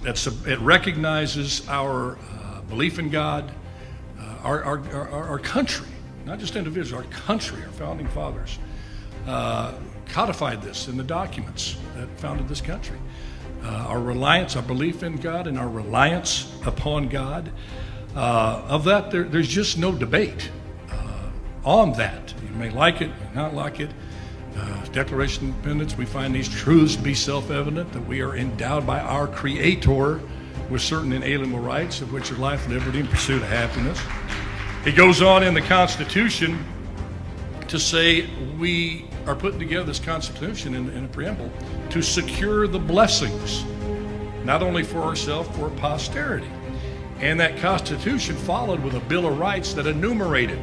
It recognizes our belief in God, our country, not just individuals, our country, our founding fathers codified this in the documents that founded this country. Our reliance, our belief in God, and our reliance upon God. Of that, there's just no debate on that. You may like it, may not like it. Declaration of Independence, we find these truths to be self-evident, that we are endowed by our Creator with certain inalienable rights, of which are life, liberty, and pursuit of happiness. It goes on in the Constitution to say we are putting together this Constitution in a preamble to secure the blessings, not only for ourselves, for posterity. And that Constitution followed with a Bill of Rights that enumerated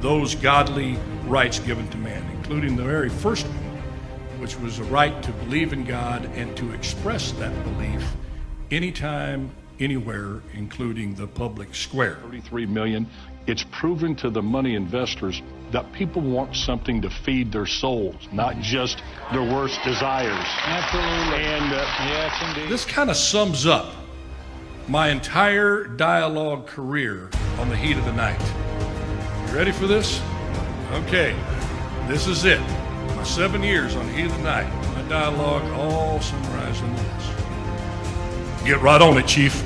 those godly rights given to man, including the very first one, which was a right to believe in God and to express that belief anytime, anywhere, including the public square. 33 million. It's proven to the money investors that people want something to feed their souls, not just their worst desires. Absolutely. And yes, indeed. This kind of sums up my entire dialogue career on the heat of the night. You ready for this? Okay, this is it. My 7 years on the heat of the night. My dialogue all summarized in this. Get right on it, Chief.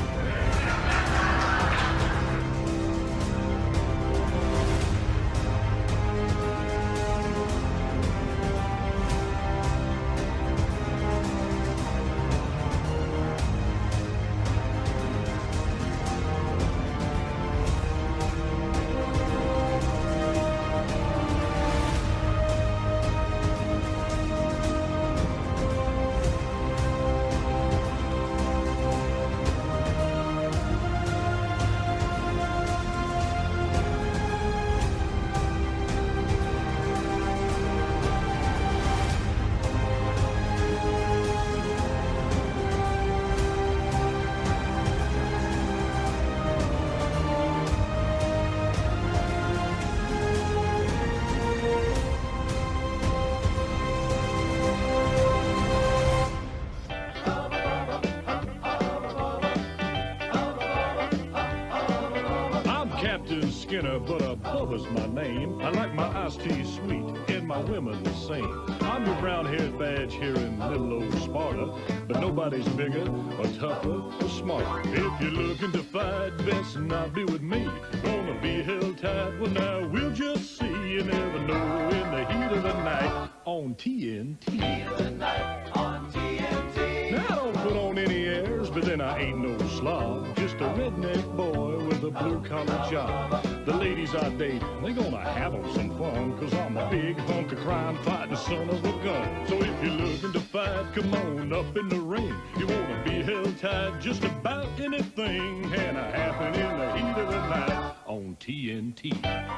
Captain Skinner, but Bubba's my name. I like my iced tea sweet and my women the same. I'm your brown-haired badge here in little old Sparta, but nobody's bigger or tougher or smarter. If you're looking to fight, best not be with me. Gonna be held tight, well now we'll just see. You never know in the heat of the night on TNT. Heat of the night on TNT. Now I don't put on any airs, but then I ain't no slob. Just a redneck boy with a blue-collar job. The ladies I date, they gonna have 'em some fun, 'cause I'm a big hunk of crime fighting son of a gun. So if you're looking to fight, come on up in the ring. You wanna be held tight, just about anything can happen in the heat of the night on TNT.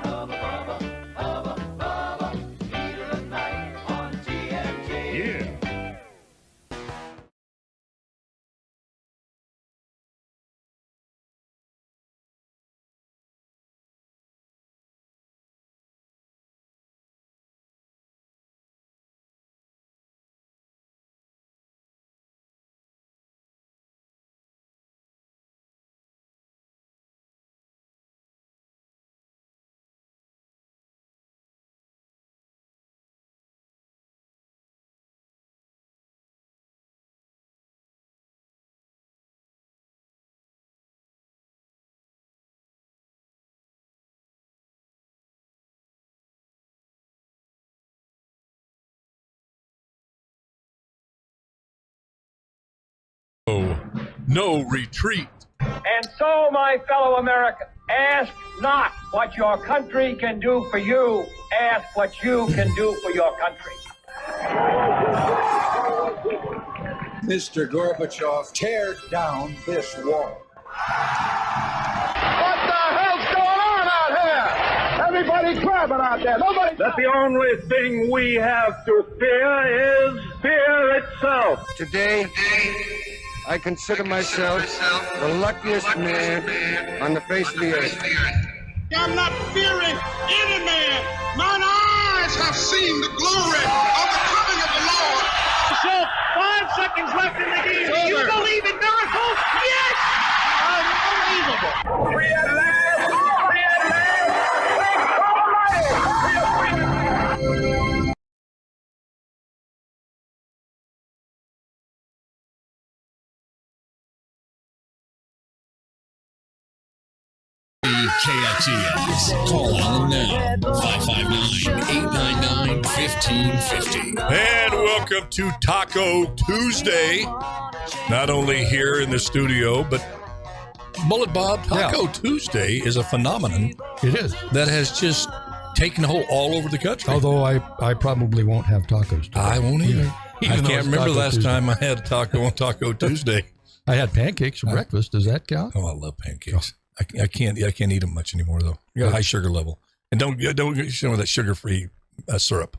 Hubba, hubba, hubba, hubba. Heat of the night on TNT. Yeah. No retreat. And so, my fellow Americans, ask not what your country can do for you, ask what you can do for your country. Mr. Gorbachev, tear down this wall. What the hell's going on out here? Everybody clapping out there. Nobody. That the only thing we have to fear is fear itself. Today, I consider myself the luckiest man on the face of the earth. I'm not fearing any man. Mine eyes have seen the glory of the coming of the Lord. So 5 seconds left in the game. Do you believe in miracles? KXEX. Call Alan now. 559-899-1550. And welcome to Taco Tuesday. Not only here in the studio, but Bullet Bob, Taco Tuesday is a phenomenon. It is. That has just taken hold all over the country. Although I probably won't have tacos today. I won't either. I Even though can't it's remember Taco last Tuesday. time I had a taco on Taco Tuesday. I had pancakes for breakfast. Does that count? Oh, I love pancakes. I can't eat them much anymore though. You got a high sugar level, and don't get some of that sugar-free syrup.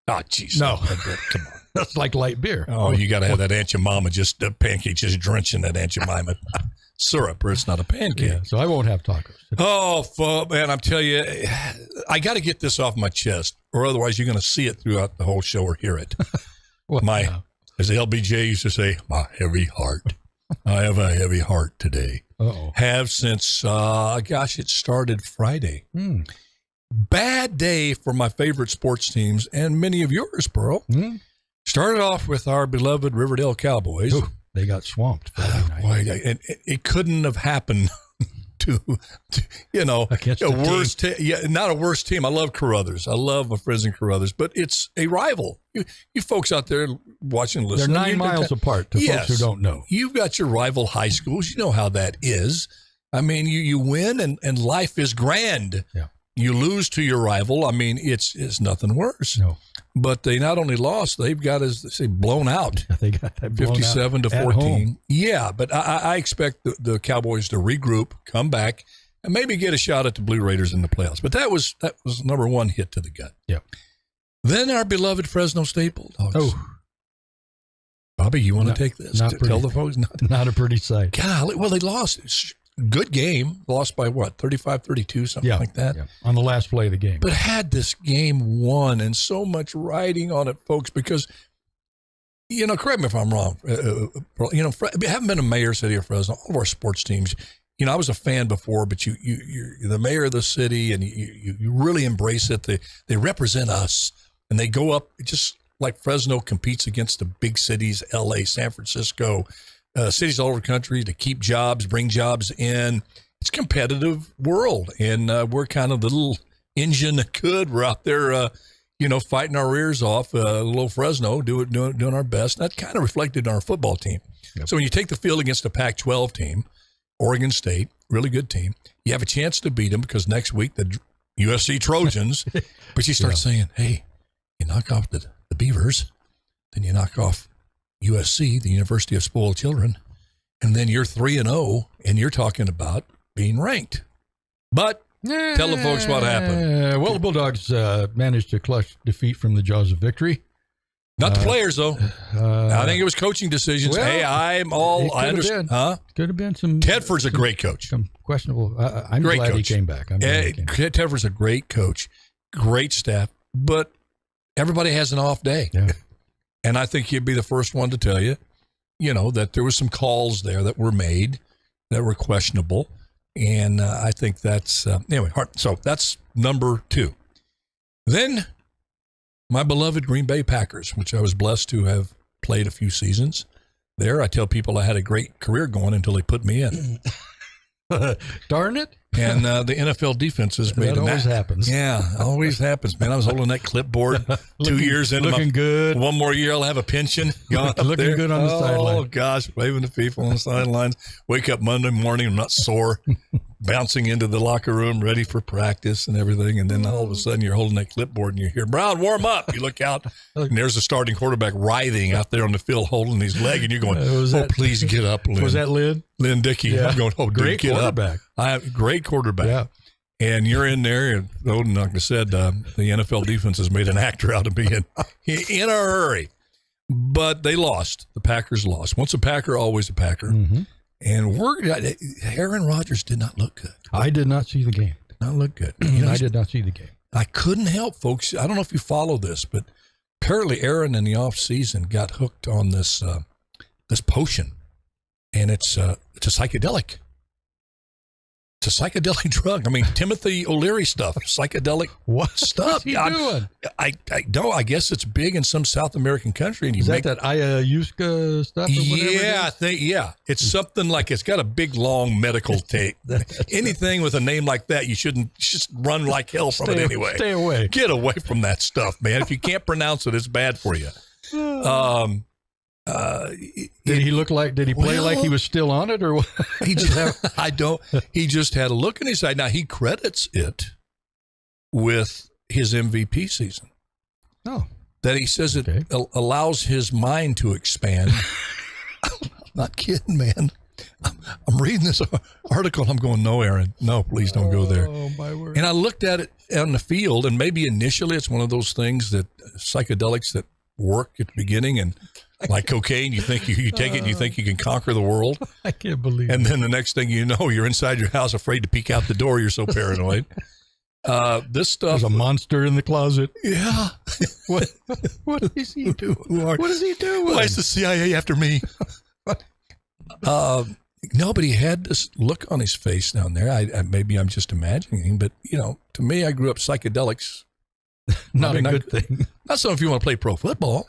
Oh, jeez. No. Come on. That's like light beer. Oh, you got to have that Aunt Jemima, just the pancake just drenching that Aunt Jemima syrup, or it's not a pancake. Yeah, so I won't have tacos. Oh, man, I'm telling you, I got to get this off my chest, or otherwise you're going to see it throughout the whole show or hear it. Well, As the LBJ used to say, my heavy heart. I have a heavy heart today. Uh-oh. Have since, it started Friday. Bad day for my favorite sports teams and many of yours, Pearl. Started off with our beloved Riverdale Cowboys. Ooh, they got swamped. Boy, and it couldn't have happened to Against a the worse team. Not a worse team. I love Carruthers. I love my friends in Carruthers, but it's a rival. You folks out there watching, They're listening. 9 miles apart to folks who don't know. You've got your rival high schools. You know how that is. I mean, you win and life is grand. Yeah. You lose to your rival. I mean, it's nothing worse. No. But they not only lost, they've got, as they say, blown out. They got that blown 57 out to at 14. home. Yeah, but I expect the Cowboys to regroup, come back, and maybe get a shot at the Blue Raiders in the playoffs. But that was number one hit to the gut. Yeah. Then our beloved Fresno State Bulldogs. Oh, Bobby, you want to take this? not Tell pretty. the folks. not a pretty sight. Golly, well, they lost. Good game. Lost by what? 35-32, something like that. Yeah. On the last play of the game. But had this game won, and so much riding on it, folks, because, correct me if I'm wrong, haven't been a mayor city of Fresno, all of our sports teams, I was a fan before, but you're the mayor of the city, and you really embrace it. They represent us, and they go up just like Fresno competes against the big cities, L.A., San Francisco, cities all over the country to keep jobs, bring jobs in. It's a competitive world, and we're kind of the little engine that could. We're out there, fighting our ears off, little Fresno, doing our best. That kind of reflected on our football team. Yep. So when you take the field against a Pac-12 team, Oregon State, really good team, you have a chance to beat them because next week the USC Trojans, but you start saying, hey, you knock off the Beavers, then you knock off USC, the University of Spoiled Children, and then you're 3-0, and you're talking about being ranked. But tell the folks what happened. Well, the Bulldogs managed to clutch defeat from the jaws of victory. Not the players, though. I think it was coaching decisions. Well, hey, I understand. Huh? Could have been some. Tedford's a great coach. Some questionable. I'm Great glad coach. he came back. Tedford's a great coach, great staff, but everybody has an off day. Yeah. And I think he'd be the first one to tell you, that there was some calls there that were made that were questionable. And I think that's, anyway, so that's number 2. Then my beloved Green Bay Packers, which I was blessed to have played a few seasons there. I tell people I had a great career going until they put me in. Darn it. And the NFL defenses made that always happens. Yeah, always happens, man. I was holding that clipboard 2 years into looking good. One more year, I'll have a pension. Looking good on the sideline. Oh, gosh, waving to people on the sidelines. Wake up Monday morning, I'm not sore, bouncing into the locker room, ready for practice and everything. And then all of a sudden, you're holding that clipboard and you hear, Brown, warm up. You look out, and there's the starting quarterback writhing out there on the field, holding his leg. And you're going, please get up, Lynn. Was that Lynn? Lynn Dickey. Yeah. I'm going, great dude, get quarterback. up. Great quarterback. Yeah. And you're in there, and like I said, the NFL defense has made an actor out of me in a hurry. But they lost. The Packers lost. Once a Packer, always a Packer. Mm-hmm. And Aaron Rodgers did not look good. I did not see the game. Did not look good. I did not see the game. I couldn't help, folks. I don't know if you follow this, but apparently Aaron in the off season got hooked on this potion, and it's a psychedelic. It's a psychedelic drug. I mean, Timothy O'Leary stuff, psychedelic stuff. What's he doing? I don't. I guess it's big in some South American country. And Is that ayahuasca stuff or whatever? Yeah, it's something like it's got a big, long medical take. Anything with a name like that, you should run like hell from it anyway. Stay away. Get away from that stuff, man. If you can't pronounce it, it's bad for you. Did he play like he was still on it, or what? He just had a look in his eye. Now he credits it with his MVP season. Oh, that he says it allows his mind to expand. I'm not kidding, man. I'm reading this article. I'm going, no, Aaron, no, please don't go there. Oh, my word. And I looked at it on the field, and maybe initially it's one of those things that psychedelics that work at the beginning, and like cocaine, you think you take it and you think you can conquer the world. I can't believe And then the next thing you know, you're inside your house afraid to peek out the door. You're so paranoid. This stuff. There's a monster in the closet. Yeah. What is he doing? What is he doing? Why is the CIA after me? No, but he had this look on his face down there. Maybe I'm just imagining, but to me, I grew up psychedelics. Not a good thing. Not something if you want to play pro football.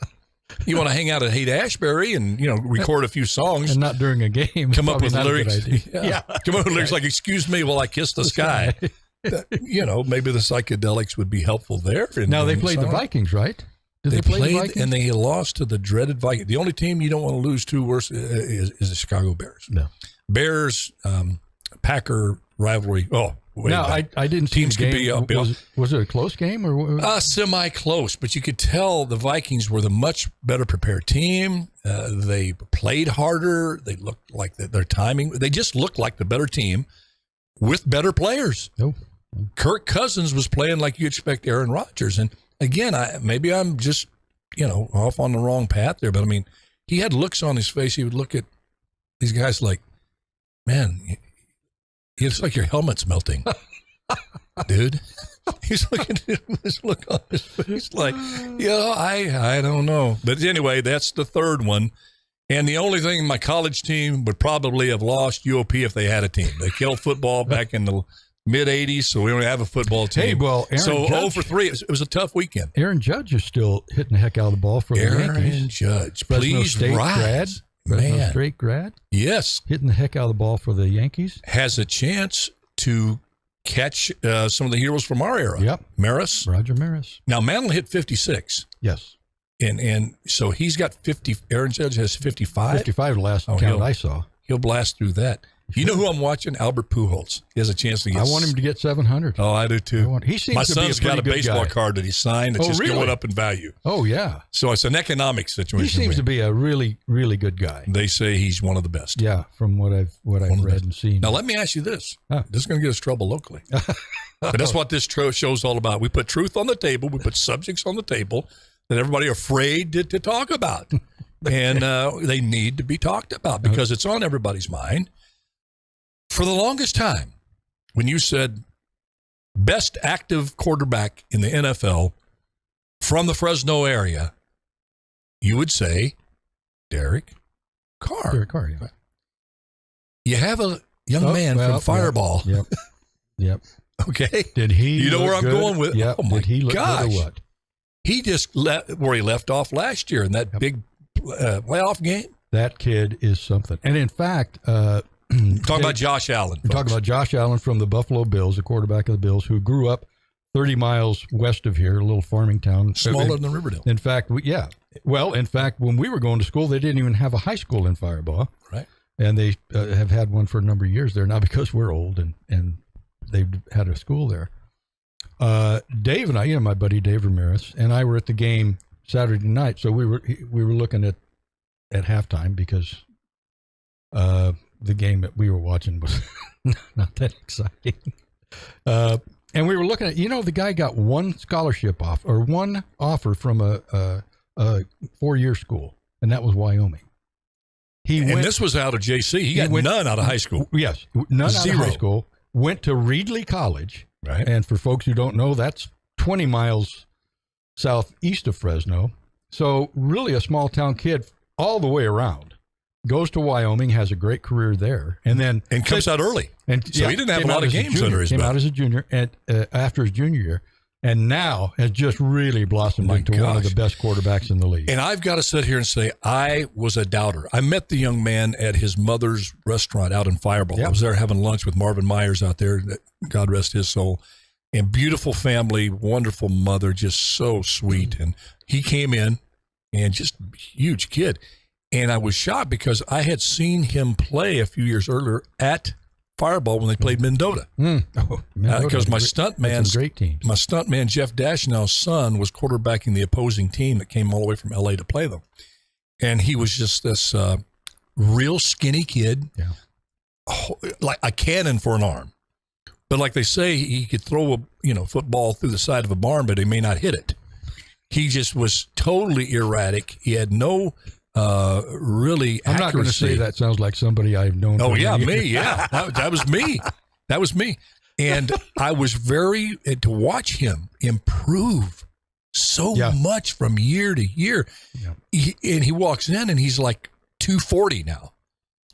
You want to hang out at Haight-Ashbury and record a few songs and not during a game. Come up with lyrics. Yeah. Come up with lyrics like "Excuse me while I kiss the sky." Maybe the psychedelics would be helpful there. Now they played the Vikings, right? Did they play the Vikings? And they lost to the dreaded Vikings. The only team you don't want to lose to worse is the Chicago Bears. No. Bears, Packer rivalry. Oh, no, I didn't see teams the could game. Was it a close game or semi-close? But you could tell the Vikings were the much better prepared team. They played harder. They looked like their timing. They just looked like the better team with better players. Oh. Kirk Cousins was playing like you expect Aaron Rodgers. And again, maybe I'm just off on the wrong path there. But I mean, he had looks on his face. He would look at these guys like, man. It's like your helmet's melting, dude. He's looking at this look on his face like, I don't know. But anyway, that's the third one. And the only thing my college team would probably have lost UOP if they had a team. They killed football back in the mid-'80s, so we don't have a football team. Hey, well, Aaron so Judge, 0-for-3. It was a tough weekend. Aaron Judge is still hitting the heck out of the ball for the Yankees. Aaron Judge, Fresno please State rise. Fresno State grad? Yes. Hitting the heck out of the ball for the Yankees. Has a chance to catch some of the heroes from our era. Yep. Maris. Roger Maris. Now, Mantle hit 56. Yes. And so he's got 50. Aaron Judge has 55. 55 the last count I saw. He'll blast through that. You know who I'm watching? Albert Pujols. He has a chance to get. I want him to get 700. Oh, I do too. He seems My to be son's got a baseball card that he signed that's just going up in value. Oh, yeah. So it's an economic situation. He seems to be a really, really good guy. They say he's one of the best. Yeah, from what I've read and seen. Now, let me ask you this. This is going to get us trouble locally. But that's what this show's all about. We put truth on the table. We put subjects on the table that everybody afraid to talk about. And they need to be talked about because it's on everybody's mind. For the longest time, when you said best active quarterback in the NFL from the Fresno area, you would say Derek Carr. Derek Carr, yeah. You have a young man from Fireball. Yep. Okay. Did he? You know where I'm going with? Yep. Oh my Did he look gosh. good or what? He just where he left off last year in that big playoff game. That kid is something. And in fact, talking about Josh Allen. We're talking about Josh Allen from the Buffalo Bills, the quarterback of the Bills, who grew up 30 miles west of here, a little farming town. Smaller than Riverdale. In fact, in fact, when we were going to school, they didn't even have a high school in Fireball. Right. And they have had one for a number of years there now because we're old and they've had a school there. Dave and I, my buddy Dave Ramirez, and I were at the game Saturday night. So we were looking at halftime because the game that we were watching was not that exciting. And we were looking at, the guy got one scholarship one offer from a 4-year school, and that was Wyoming. This was out of JC. He got none out of high school. Yes, none out of high school. Went to Reedley College. Right. And for folks who don't know, that's 20 miles southeast of Fresno. So really a small town kid all the way around. goes to Wyoming, has a great career there, and then comes out early. And so he didn't have a lot of games under his belt. Came out as a junior and after his junior year, and now has just really blossomed into one of the best quarterbacks in the league. And I've got to sit here and say I was a doubter. I met the young man at his mother's restaurant out in Fireball. Yep. I was there having lunch with Marvin Myers out there. God rest his soul. And beautiful family, wonderful mother, just so sweet. And he came in and just huge kid. And I was shocked because I had seen him play a few years earlier at Fireball when they played Mendota. Because my stuntman Jeff Dashnow's son was quarterbacking the opposing team that came all the way from LA to play them. And he was just this real skinny kid, like a cannon for an arm. But like they say, he could throw a football through the side of a barn, but he may not hit it. He just was totally erratic. He had no really I'm accuracy. not going to say that sounds like somebody I've known. Oh, yeah, me. Yeah, that was me. That was me. And I was to watch him improve so much from year to year. Yeah. And he walks in and he's like 240 now.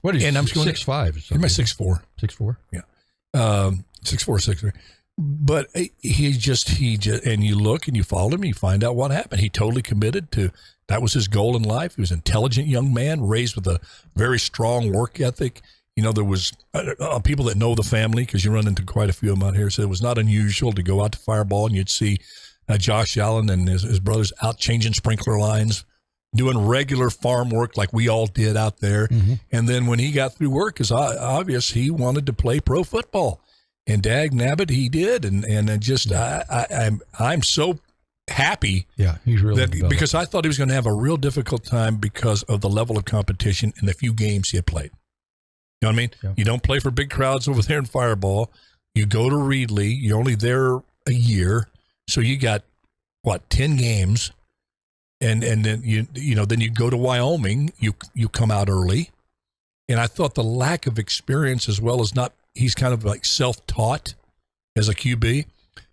What is he? And I'm 6'5" or something? Am I 6'4"? 6'4"? Yeah. 6'4", 6'3". But he just, and you look and you follow him and you find out what happened. He totally committed to, that was his goal in life. He was an intelligent young man, raised with a very strong work ethic. There was people that know the family, because you run into quite a few of them out here, so it was not unusual to go out to Fireball and you'd see Josh Allen and his brothers out changing sprinkler lines, doing regular farm work like we all did out there. Mm-hmm. And then when he got through work, it's obvious he wanted to play pro football. And dag nabbit, he did. And just, I'm so happy. Yeah, he's really because I thought he was going to have a real difficult time because of the level of competition and the few games he had played. You know what I mean? Yeah. You don't play for big crowds over there in Fireball. You go to Reedley. You're only there a year. So you got, 10 games. And then then you go to Wyoming. You come out early. And I thought the lack of experience, as well as he's kind of like self-taught as a QB.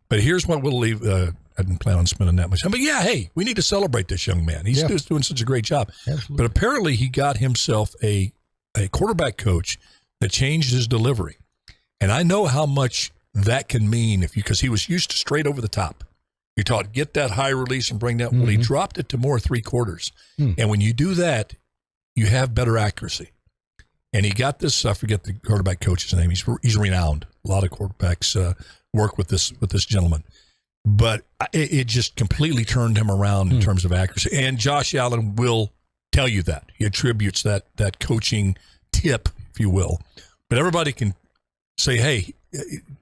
But here's what we'll leave. I didn't plan on spending that much time. But yeah, hey, we need to celebrate this young man. He's just doing such a great job. Absolutely. But apparently he got himself a quarterback coach that changed his delivery. And I know how much that can mean because he was used to straight over the top. You're taught, get that high release and bring that. Mm-hmm. Well, he dropped it to more 3/4. And when you do that, you have better accuracy. And he got this, I forget the quarterback coach's name. He's renowned. A lot of quarterbacks work with this gentleman. But it just completely turned him around in terms of accuracy. And Josh Allen will tell you that. He attributes that coaching tip, if you will. But everybody can say, hey,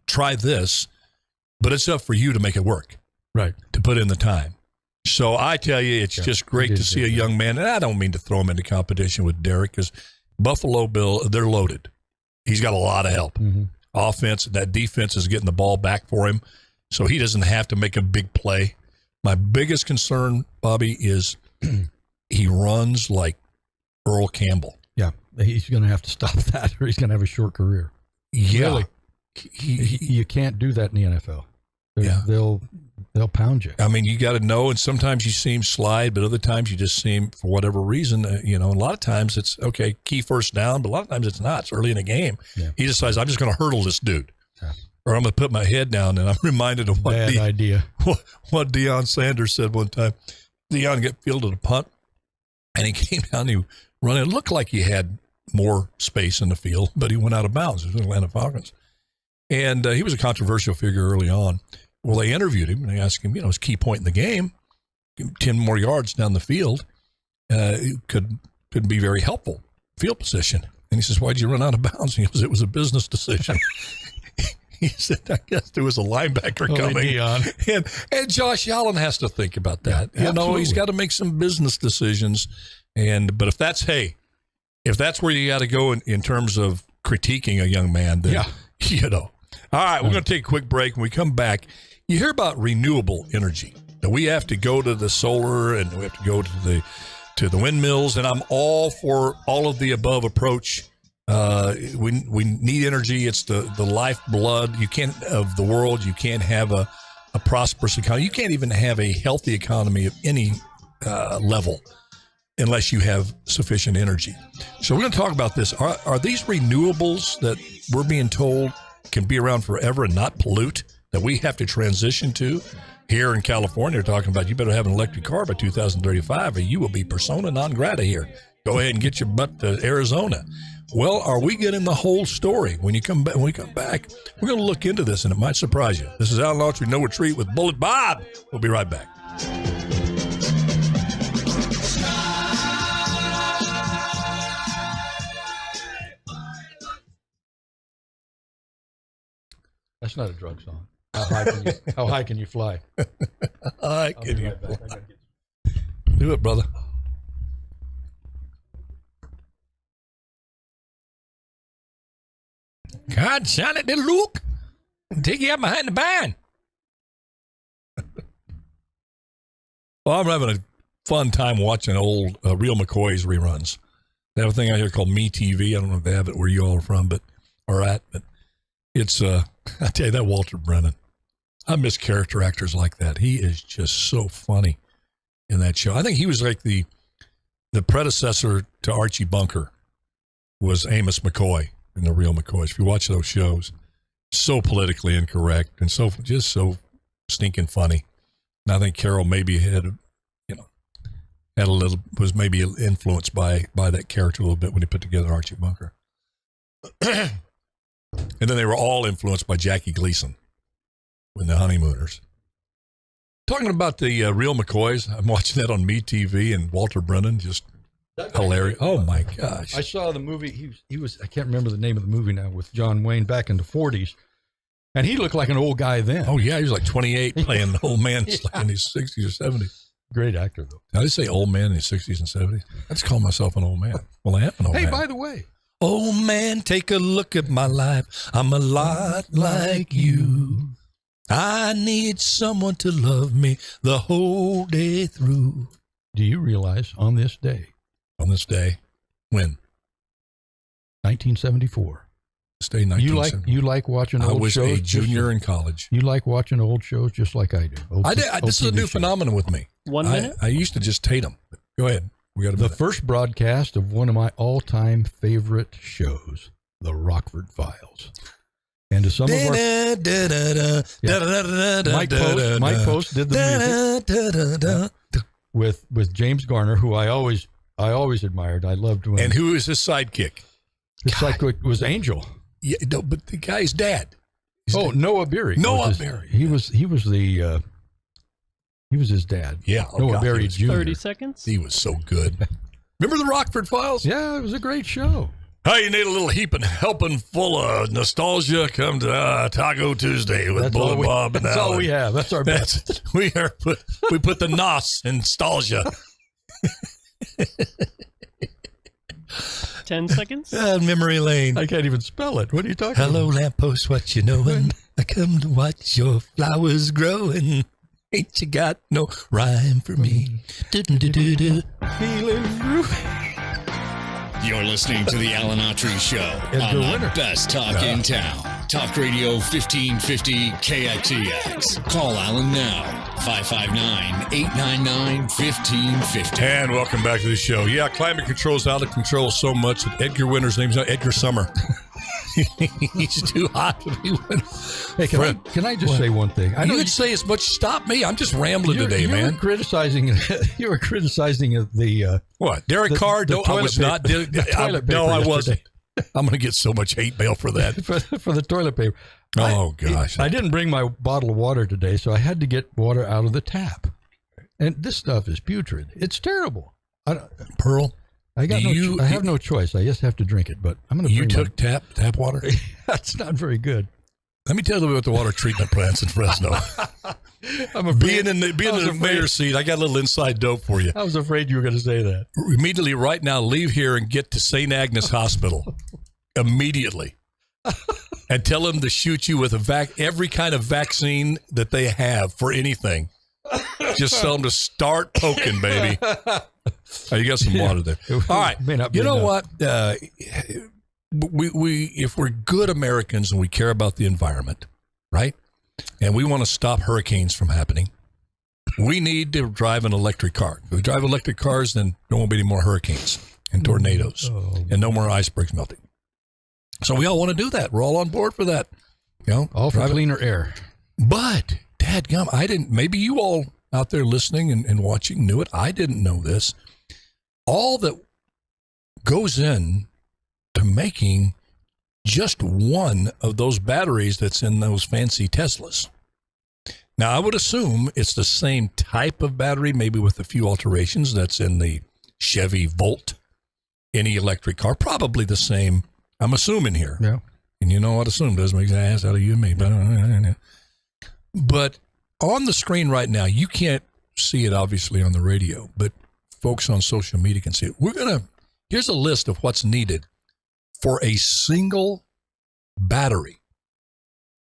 try this, but it's up for you to make it work. Right. To put in the time. So I tell you, it's just great to see a young man. And I don't mean to throw him into competition with Derek, because Buffalo Bill, they're loaded. He's got a lot of help. Mm-hmm. Offense, that defense is getting the ball back for him, so he doesn't have to make a big play. My biggest concern, Bobby, is he runs like Earl Campbell. Yeah, he's going to have to stop that, or he's going to have a short career. Yeah. Really. You can't do that in the NFL. They'll pound you. I mean, you got to know, and sometimes you see him slide, but other times you just see him for whatever reason, and a lot of times it's, okay, key first down, but a lot of times it's not. It's early in the game. Yeah. He decides, I'm just going to hurdle this dude, or I'm going to put my head down, and I'm reminded of what Deion Sanders said one time. Deion get fielded a punt, and he came down, he run. It looked like he had more space in the field, but he went out of bounds. It was the Atlanta Falcons. And he was a controversial figure early on. Well, they interviewed him, and they asked him, his key point in the game, 10 more yards down the field, could be very helpful, field position. And he says, why'd you run out of bounds? And he goes, it was a business decision. He said, I guess there was a linebacker coming. And Josh Allen has to think about that. Yeah, he's got to make some business decisions. But if that's where you got to go in terms of critiquing a young man, then, All right, we're going to take a quick break. When we come back, you hear about renewable energy. That we have to go to the solar and we have to go to the windmills, and I'm all for all of the above approach. We need energy. It's the lifeblood. Of the world. You can't have a prosperous economy. You can't even have a healthy economy of any level unless you have sufficient energy. So we're going to talk about this. Are these renewables that we're being told can be around forever and not pollute that we have to transition to? Here in California, they're talking about you better have an electric car by 2035 or you will be persona non grata here. Go ahead and get your butt to Arizona. Well, are we getting the whole story? When we come back, we're going to look into this, and it might surprise you. This is Alan Autry, No Retreat with Bullet Bob. We'll be right back. That's not a drug song. How high can you fly? Do it, brother. God, shine it, little Luke. Take you out behind the barn. Well, I'm having a fun time watching old Real McCoy's reruns. They have a thing out here called Me TV. I don't know if they have it where you all are from, but it's I tell you, that Walter Brennan. I miss character actors like that. He is just so funny in that show. I think he was like the predecessor to Archie Bunker was Amos McCoy in the Real McCoys. If you watch those shows, so politically incorrect and so stinking funny. And I think Carroll maybe was maybe influenced by that character a little bit when he put together Archie Bunker. And then they were all influenced by Jackie Gleason when the Honeymooners. Talking about the Real McCoys, I'm watching that on Me TV and Walter Brennan, just hilarious. Oh my gosh. I saw the movie. He was, I can't remember the name of the movie now, with John Wayne back in the 40s. And he looked like an old guy then. Oh yeah, he was like 28 playing the old man like in his 60s or 70s. Great actor though. Now they say old man in his 60s and 70s. I just call myself an old man. Well, I am an old man. Hey, by the way. Old man, take a look at my life. I'm a lot like you. I need someone to love me the whole day through. Do you realize on this day? On this day? When? 1974. This day, 1974. You like watching old shows? I was a junior in college. You like watching old shows just like I do. This is a new phenomenon with me. 1 minute? I used to just hate them. Go ahead. We got the first broadcast of one of my all-time favorite shows, The Rockford Files. And to some of our... Mike Post did the music with James Garner, who I always admired. I loved when... And who is his sidekick? His sidekick was Angel. Yeah, no, but the guy's dad. Noah Beery. Noah Beery. He was his dad. Yeah. Noah Beery Jr. 30 seconds. He was so good. Remember the Rockford Files? Yeah, it was a great show. Hey, you need a little helping full of nostalgia? Come to Taco Tuesday with Bullet Bob and That's Alan. all we have. That's our best. We put the nos in nostalgia. 10 seconds. Memory lane. I can't even spell it. What are you talking Hello, about? lamppost, what you knowin'? I come to watch your flowers growing. Ain't you got no rhyme for me? Do-do-do-do-do. Feeling groovy. You're listening to the Alan Autry Show Edgar on the Winter. best talk in town. Talk Radio 1550 KXEX. Call Alan now. 559-899-1550. And welcome back to the show. Yeah, climate control's out of control so much that Edgar Winter's name's not Edgar Summer. He's too hot to be Winter. Hey, can I just say one thing? You would say as much. Stop me. I'm just rambling today, man. You were criticizing the what? Derek Carr? No, I was not. No, I wasn't. I'm going to get so much hate mail for that. for the toilet paper. Oh, gosh. I didn't bring my bottle of water today, so I had to get water out of the tap. And this stuff is putrid. It's terrible. Pearl, I have no choice. I just have to drink it. But I'm going to. You took tap water? That's not very good. Let me tell you about the water treatment plants in Fresno. Being in the mayor's seat, I got a little inside dope for you. I was afraid you were going to say that. Immediately, right now, leave here and get to St. Agnes Hospital immediately, and tell them to shoot you with every kind of vaccine that they have for anything. Just tell them to start poking, baby. Oh, you got some water there. All right. You know what? We if we're good Americans and we care about the environment, right? And we want to stop hurricanes from happening. We need to drive an electric car. If we drive electric cars, then there won't be any more hurricanes and tornadoes and no more icebergs melting. So we all want to do that. We're all on board for that. All for cleaner air. But, dadgum, I didn't, maybe you all out there listening and watching knew it. I didn't know this. All that goes in to making just one of those batteries that's in those fancy Teslas. Now, I would assume it's the same type of battery, maybe with a few alterations, that's in the Chevy Volt, any electric car. Probably the same, I'm assuming here. Yeah. And you know what assume does make an ass out of you and me. But on the screen right now, you can't see it obviously on the radio, but folks on social media can see it. Here's a list of what's needed for a single battery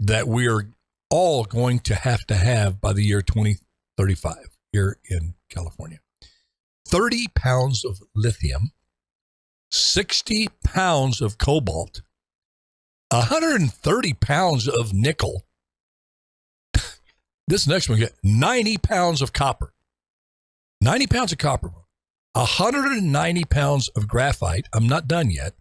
that we're all going to have by the year 2035 here in California. 30 pounds of lithium, 60 pounds of cobalt, 130 pounds of nickel. This next one, 90 pounds of copper. 90 pounds of copper. 190 pounds of graphite. I'm not done yet.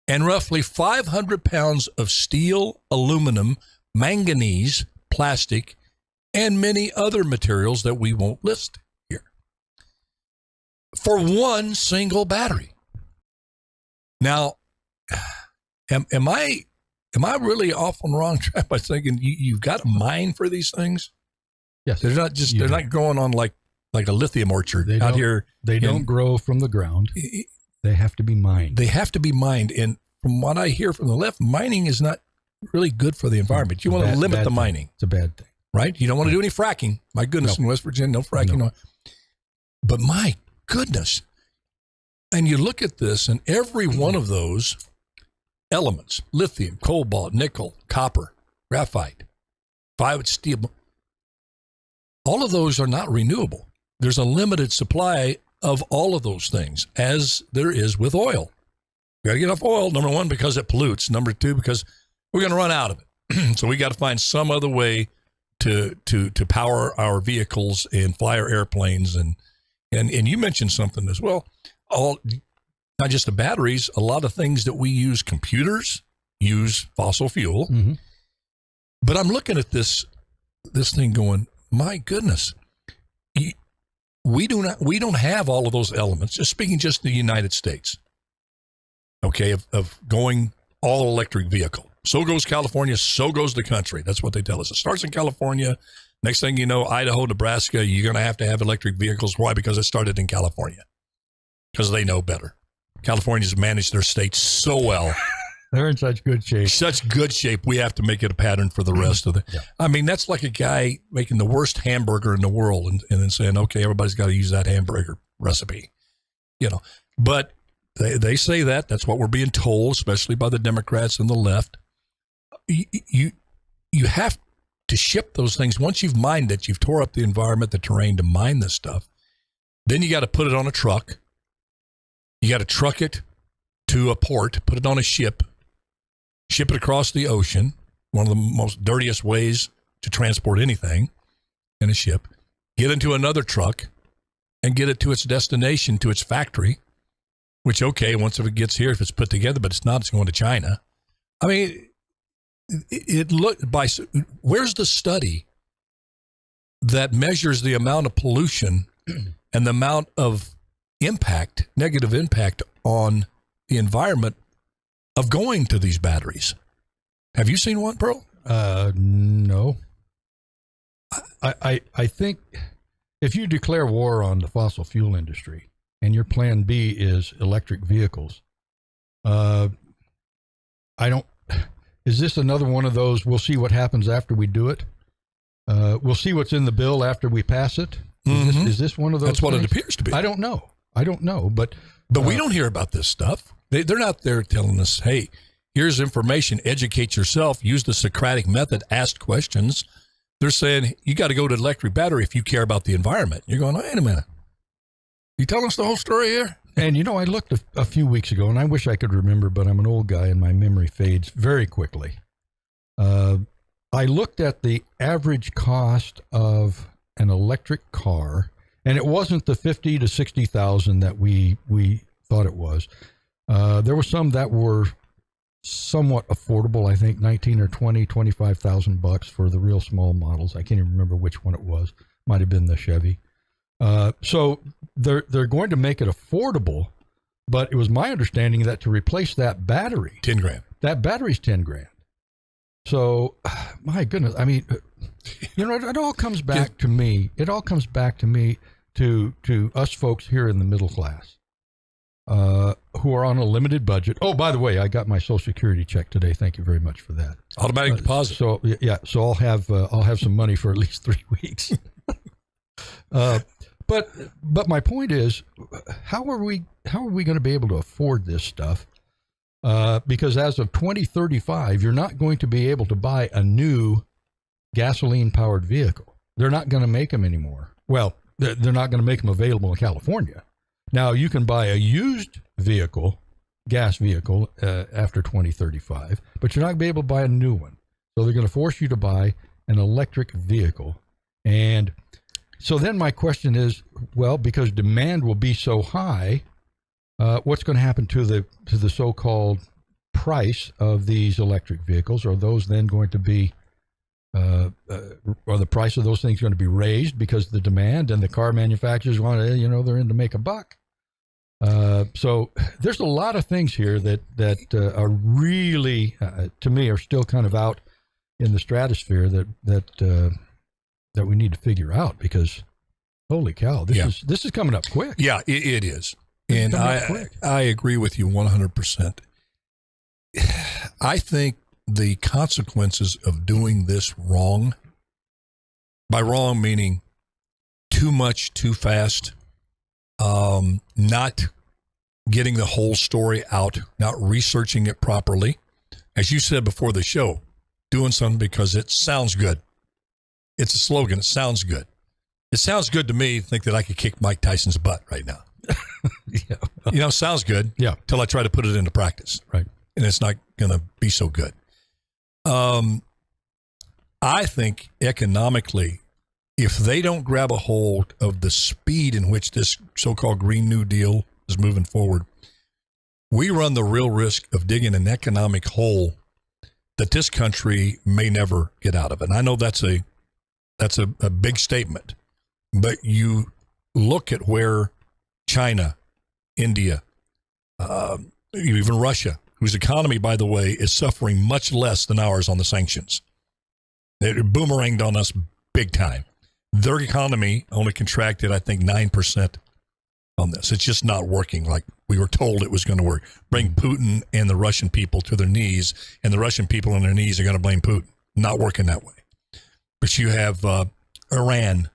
And roughly 500 pounds of steel, aluminum, manganese, plastic, and many other materials that we won't list here. For one single battery. Now, am I really off on the wrong track by thinking you've got to mine for these things? Yes. They're not going on like a lithium orchard out here. They don't grow from the ground. They have to be mined. They have to be mined. And from what I hear from the left, mining is not really good for the environment. You want to limit the mining. It's a bad thing. Right? You don't want to do any fracking. My goodness, in West Virginia, no fracking. No. But my goodness. And you look at this, and every one of those elements, lithium, cobalt, nickel, copper, graphite, steel, all of those are not renewable. There's a limited supply of all of those things, as there is with oil. We got to get off oil, number one, because it pollutes. Number two, because we're going to run out of it. So we got to find some other way to power our vehicles and fly our airplanes. And you mentioned something as well. Not just the batteries, a lot of things that we use, computers use fossil fuel. Mm-hmm. But I'm looking at this thing going, my goodness, we don't have all of those elements. Just speaking just the United States, okay, of going all electric vehicle. So goes California, so goes the country. That's what they tell us. It starts in California. Next thing you know, Idaho, Nebraska, you're going to have electric vehicles. Why? Because it started in California. Because they know better. California's managed their state so well. They're in such good shape. Such good shape. We have to make it a pattern for the rest of the. Yeah. I mean, that's like a guy making the worst hamburger in the world and then saying, okay, everybody's got to use that hamburger recipe. But they say that. That's what we're being told, especially by the Democrats and the left. You have to ship those things. Once you've mined it, you've tore up the environment, the terrain to mine this stuff. Then you got to put it on a truck. You got to truck it to a port, put it on a ship it across the ocean, one of the most dirtiest ways to transport anything in a ship, get into another truck and get it to its destination, to its factory, which, okay, once if it gets here, if it's put together, but it's not, it's going to China. I mean, where's the study that measures the amount of pollution and the amount of negative impact on the environment of going to these batteries? Have you seen one, Pearl? No. I think if you declare war on the fossil fuel industry and your plan B is electric vehicles, is this another one of those, we'll see what happens after we do it? We'll see what's in the bill after we pass it? Is this one of those? That's what things? it appears to be. I don't know, but we don't hear about this stuff. They're not there telling us, hey, here's information, educate yourself, use the Socratic method, ask questions. They're saying you got to go to electric battery if you care about the environment. You're going, wait a minute. You telling us the whole story here? And, I looked a few weeks ago, and I wish I could remember, but I'm an old guy and my memory fades very quickly. I looked at the average cost of an electric car, and it wasn't the 50 to 60,000 that we thought it was. There were some that were somewhat affordable. I think 19 or 20, 25,000 bucks for the real small models. I can't even remember which one it was. Might have been the Chevy. So they're going to make it affordable, but it was my understanding that to replace that battery, $10,000. That battery's $10,000. So, my goodness, I mean, it all comes back to me. It all comes back to me, to us folks here in the middle class, who are on a limited budget. Oh, by the way, I got my Social Security check today. Thank you very much for that. Automatic deposit. So yeah, so I'll have some money for at least 3 weeks. But my point is, how are we going to be able to afford this stuff? Because as of 2035, you're not going to be able to buy a new gasoline-powered vehicle. They're not going to make them anymore. Well, they're not going to make them available in California. Now, you can buy a used vehicle, gas vehicle, after 2035, but you're not going to be able to buy a new one. So they're going to force you to buy an electric vehicle. And so then my question is, well, because demand will be so high, what's going to happen to the so-called price of these electric vehicles? Are those then going to be, are the price of those things going to be raised because the demand and the car manufacturers want to, they're in to make a buck? So there's a lot of things here that are really, to me, are still kind of out in the stratosphere that we need to figure out, because holy cow, this is coming up quick. Yeah, it is. And I agree with you 100%. I think the consequences of doing this wrong, by wrong meaning too much, too fast, not getting the whole story out, not researching it properly. As you said before the show, doing something because it sounds good. It's a slogan. It sounds good. It sounds good to me to think that I could kick Mike Tyson's butt right now. Yeah. Sounds good. Yeah. Till I try to put it into practice. Right. And it's not going to be so good. I think economically, if they don't grab a hold of the speed in which this so-called Green New Deal is moving forward, we run the real risk of digging an economic hole that this country may never get out of. And I know that's a big statement, but you look at where China, India, even Russia, whose economy, by the way, is suffering much less than ours on the sanctions. It boomeranged on us big time. Their economy only contracted, I think, 9% on this. It's just not working like we were told it was going to work. Bring Putin and the Russian people to their knees, and the Russian people on their knees are going to blame Putin. Not working that way. But you have Iran,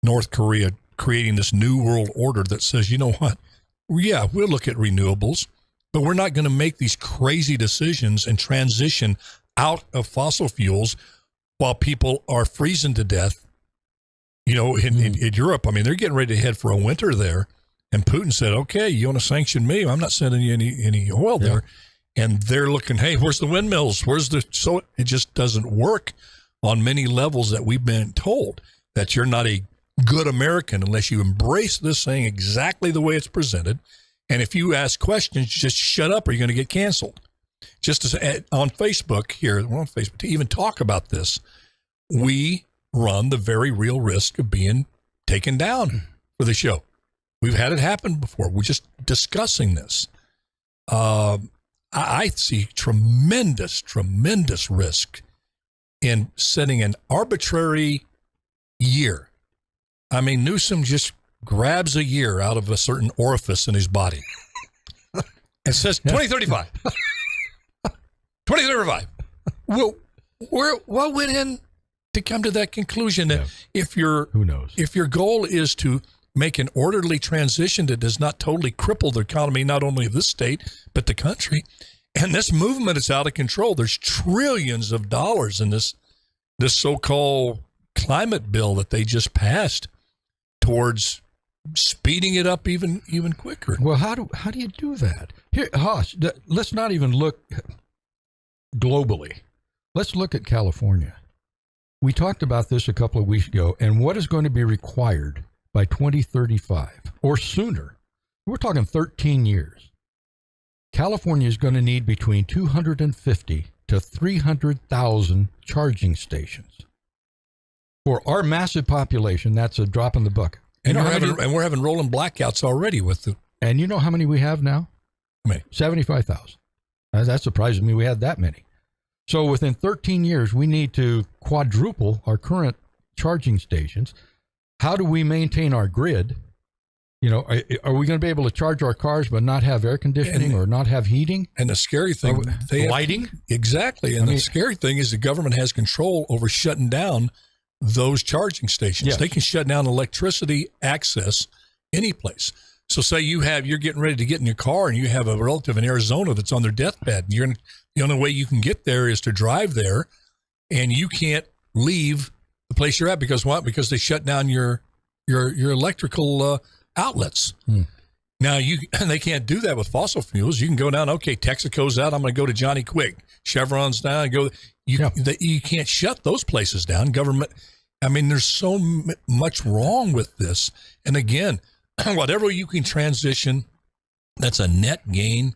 North Korea, creating this new world order that says, you know what? Yeah, we'll look at renewables, but we're not going to make these crazy decisions and transition out of fossil fuels while people are freezing to death. In Europe, I mean, they're getting ready to head for a winter there. And Putin said, okay, you want to sanction me? I'm not sending you any oil there. And they're looking, hey, where's the windmills? So it just doesn't work on many levels that we've been told that you're not a good American unless you embrace this thing exactly the way it's presented. And if you ask questions, just shut up or you're going to get canceled. Just as on Facebook here, we're on Facebook, to even talk about this, we run the very real risk of being taken down for the show. We've had it happen before. We're just discussing this. I see tremendous risk in setting an arbitrary year. I mean, Newsom just grabs a year out of a certain orifice in his body and says 2035. 2035. Well, what went in to come to that conclusion that if your goal is to make an orderly transition that does not totally cripple the economy, not only of this state, but the country, and this movement is out of control. There's trillions of dollars in this so-called climate bill that they just passed towards speeding it up even quicker. Well, how do you do that? Here, Haas, let's not even look globally. Let's look at California. we talked about this a couple of weeks ago, and what is going to be required by 2035 or sooner? We're talking 13 years. California is going to need between 250 to 300,000 charging stations. For our massive population, that's a drop in the bucket. And we're having rolling blackouts already with the. And you know how many we have now? How many? 75,000. That surprises me. We had that many. So within 13 years, we need to quadruple our current charging stations. How do we maintain our grid? You know, are we going to be able to charge our cars but not have air conditioning or not have heating? And the scary thing, lighting? Exactly. And the scary thing is the government has control over shutting down those charging stations. Yes. They can shut down electricity access any place. So say you're getting ready to get in your car and you have a relative in Arizona that's on their deathbed. And the only way you can get there is to drive there, and you can't leave the place you're at because what? Because they shut down your electrical outlets. Now they can't do that with fossil fuels. You can go down. Okay, Texaco's out. I'm going to go to Johnny Quick. Chevron's down. You can't shut those places down. Government. I mean, there's so much wrong with this. And again, whatever you can transition, that's a net gain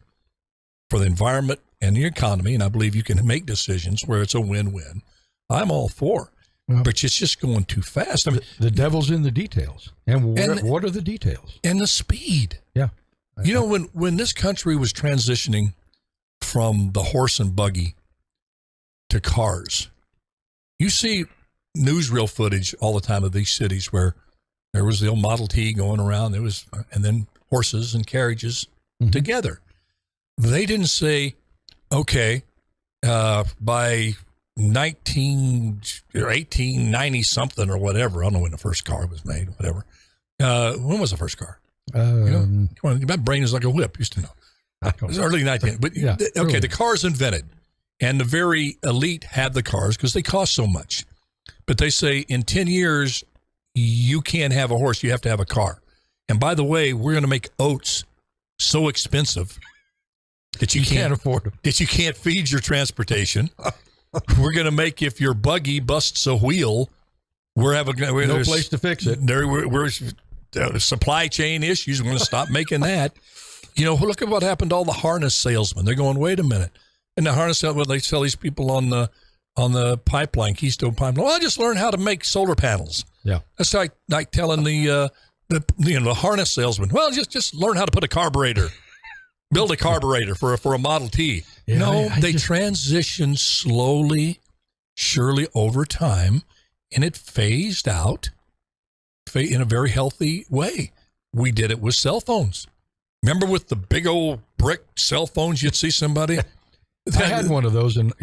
for the environment and the economy. And I believe you can make decisions where it's a win-win. I'm all for. Well, but it's just going too fast. I mean, the devil's in the details. And what are the details? And the speed. Yeah. You know, when this country was transitioning from the horse and buggy to cars, you see newsreel footage all the time of these cities where there was the old Model T going around. And then horses and carriages together. They didn't say, okay, by 1890 something or whatever. I don't know when the first car was made, whatever. When was the first car? Come on, my brain is like a whip. Used to know. It was early 19. But yeah, okay, early. The car's invented, and the very elite have the cars because they cost so much. But they say in 10 years you can't have a horse; you have to have a car. And by the way, we're going to make oats so expensive that you can't afford them. That you can't feed your transportation. We're going to make, if your buggy busts a wheel, no place to fix it. We're supply chain issues. We're going to stop making that. You know, look at what happened to all the harness salesmen. They're going, wait a minute. And the harness salesmen, they sell these people on the pipeline, Keystone Pipeline. Well, I just learned how to make solar panels. Yeah, that's like telling the harness salesman, well, just learn how to put a carburetor. Build a carburetor for a Model T. Yeah, no, they transitioned slowly, surely over time, and it phased out in a very healthy way. We did it with cell phones. Remember with the big old brick cell phones, you'd see somebody. I had one of those in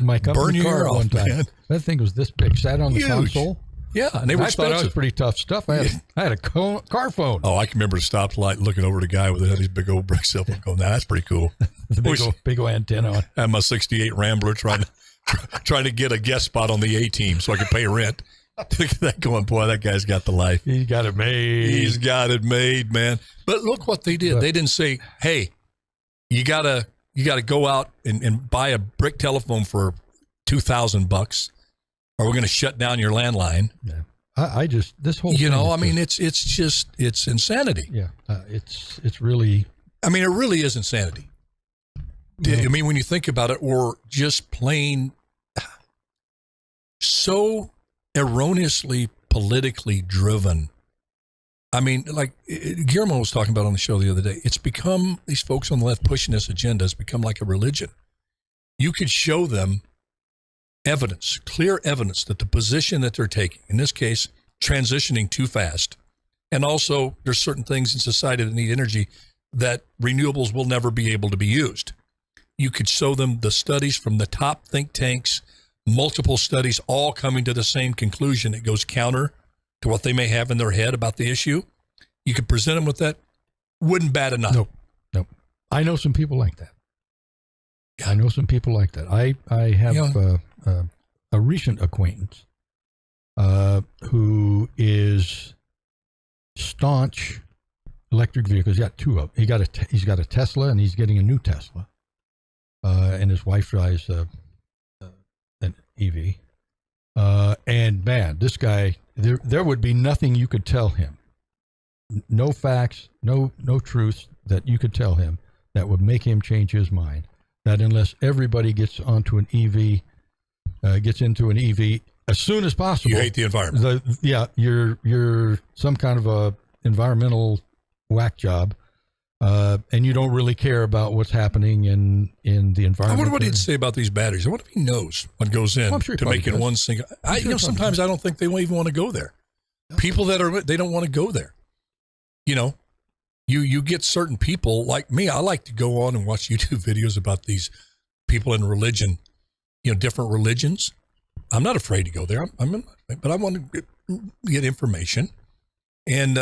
my company car one time. Man. That thing was this big, sat on the console. Yeah, and they were expensive. I thought it was pretty tough stuff. I had a car phone. Oh, I can remember the stoplight looking over the guy with these big old brick cell phone going, that's pretty cool. The big old antenna on. I had my 68 Rambler trying to get a guest spot on the A-team so I could pay rent. Look at that going, boy, that guy's got the life. He's got it made. He's got it made, man. But look what they did. They didn't say, hey, you gotta go out and buy a brick telephone for $2,000. Or we're going to shut down your landline. Yeah, this whole. It's insanity. Yeah, it's really. I mean, it really is insanity. I mean, when you think about it, or just plain so erroneously politically driven. I mean, like Guillermo was talking about on the show the other day. It's become, these folks on the left pushing this agenda has become like a religion. You could show them evidence, clear evidence that the position that they're taking, in this case, transitioning too fast, and also there's certain things in society that need energy that renewables will never be able to be used. You could show them the studies from the top think tanks, multiple studies, all coming to the same conclusion. It goes counter to what they may have in their head about the issue. You could present them with that. Wouldn't bat an eye. Nope. I know some people like that. I know some people like that. I have a recent acquaintance who is staunch electric vehicles. He's got two of them. He's got a Tesla, and he's getting a new Tesla. And his wife drives an EV. And man, this guy, there would be nothing you could tell him. No facts, no truths that you could tell him that would make him change his mind. That unless everybody gets onto an EV, gets into an EV as soon as possible. You hate the environment. You're some kind of a environmental whack job, and you don't really care about what's happening in the environment. I wonder what he'd say about these batteries. I wonder if he knows what goes in sure to making one single. Sometimes I don't think they even want to go there. People they don't want to go there. You get certain people like me. I like to go on and watch YouTube videos about these people in religion, different religions. I'm not afraid to go there. But I want to get information. And